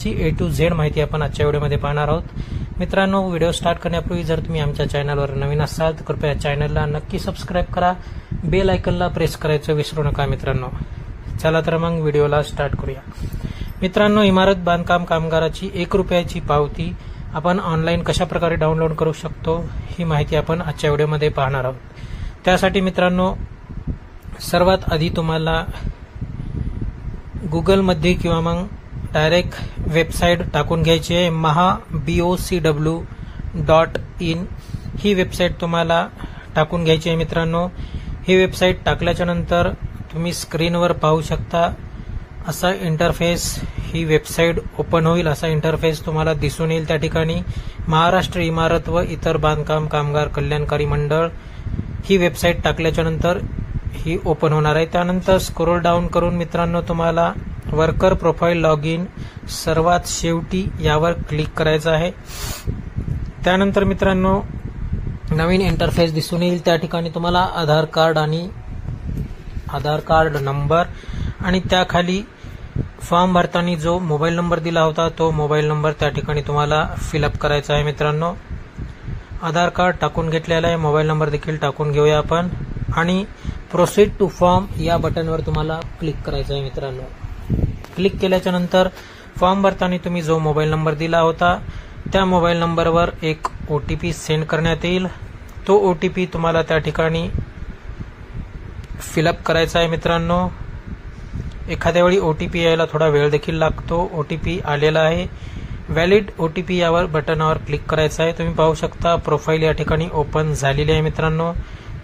A to Z माहिती आपण आजच्या व्हिडिओमध्ये पाहणार आहोत. मित्रांनो, व्हिडिओ स्टार्ट करण्यापूर्वी जर तुम्ही आमच्या चॅनलवर नवीन असाल तर कृपया चॅनलला नक्की सबस्क्राईब करा, बेल आयकॉनला प्रेस करायचं विसरू नका. मित्रांनो, चला तर मग व्हिडिओला स्टार्ट करूया. मित्रांनो, इमारत बांधकाम कामगाराची 1 रुपयाची पावती आपण ऑनलाईन कशा प्रकारे डाउनलोड करू शकतो ही माहिती आपण आजच्या व्हिडिओमध्ये पाहणार आहोत. त्यासाठी मित्रांनो, सर्वात आधी तुम्हाला गुगलमध्ये किंवा मग डायरेक्ट वेबसाईट टाकून घ्यायची आहे. MahaBOCW.in ही वेबसाईट तुम्हाला टाकून घ्यायची आहे. मित्रांनो, ही वेबसाईट टाकल्याच्या नंतर तुम्ही स्क्रीनवर पाहू शकता असा इंटरफेस ही वेबसाईट ओपन होईल. असा इंटरफेस तुम्हाला दिसून येईल. त्या ठिकाणी महाराष्ट्र इमारत व इतर बांधकाम कामगार कल्याणकारी मंडळ ही वेबसाईट टाकल्याच्या नंतर ही ओपन होणार आहे. त्यानंतर स्क्रोल डाऊन करून मित्रांनो तुम्हाला वर्कर प्रोफाईल लॉग इन सर्वात शेवटी यावर क्लिक करायचं आहे. त्यानंतर मित्रांनो नवीन इंटरफेस दिसून येईल. त्या ठिकाणी तुम्हाला आधार कार्ड नंबर आणि त्याखाली फॉर्म भरताना जो मोबाईल नंबर दिला होता तो मोबाईल नंबर त्या ठिकाणी तुम्हाला फिलअप करायचा आहे. मित्रांनो, आधार कार्ड टाकून घेतलेला आहे, मोबाईल नंबर देखील टाकून घेऊया आपण आणि प्रोसीड टू फॉर्म या बटनवर तुम्हाला क्लिक करायचं आहे. मित्रांनो, क्लिक केल्याच्या नंतर फॉर्म भरताना तुम्ही जो मोबाईल नंबर दिला होता त्या मोबाईल नंबरवर एक OTP सेंड करण्यात येईल. तो OTP तुम्हाला त्या ठिकाणी फिलअप करायचा आहे. मित्रांनो, एखाद्या वेळी OTP यायला थोडा वेळ देखील लागतो. OTP आलेला आहे. व्हॅलिड OTP यावर बटनावर क्लिक करायचं आहे. तुम्ही पाहू शकता प्रोफाईल या ठिकाणी ओपन झालेली आहे. मित्रांनो,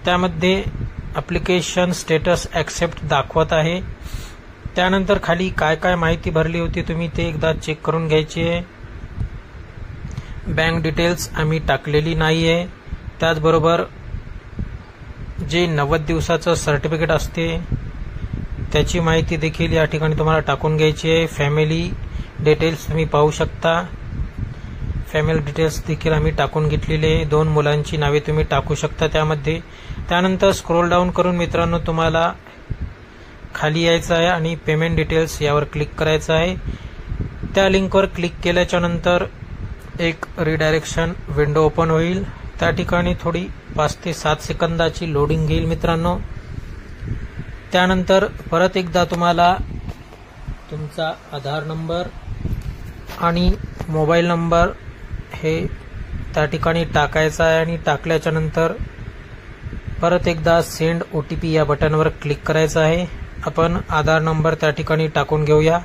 त्यामध्ये ॲप्लिकेशन स्टेटस ॲक्सेप्ट दाखवत आहे. त्यानंतर खाली काय काय माहिती भरली होती तुम्ही ते एकदा चेक करून घ्यायची आहे. बँक डिटेल्स आम्ही टाकलेली नाही आहे. त्याचबरोबर जे 90 दिवसाचं सर्टिफिकेट असते त्याची माहिती देखील या ठिकाणी तुम्हाला टाकून घ्यायची आहे. फॅमिली डिटेल्स तुम्ही पाहू शकता. फॅमिली डिटेल्स देखील आम्ही टाकून घेतलेले आहे. 2 मुलांची नावे तुम्ही टाकू शकता त्यामध्ये. त्यानंतर स्क्रोल डाऊन करून मित्रांनो तुम्हाला खाली यायचं आहे आणि पेमेंट डिटेल्स यावर क्लिक करायचं आहे. त्या लिंकवर क्लिक केल्याच्या नंतर एक रिडायरेक्शन विंडो ओपन होईल. त्या ठिकाणी थोडी 5 ते 7 सेकंदाची लोडिंग घेईल. मित्रांनो, त्यानंतर परत एकदा तुम्हाला तुमचा आधार नंबर आणि मोबाईल नंबर हे त्या ठिकाणी टाकायचा आहे आणि टाकल्याच्या नंतर परत एकदा सेंड OTP या बटनवर क्लिक करायचं आहे. आपण आधार नंबर त्या ठिकाणी टाकून घेऊया.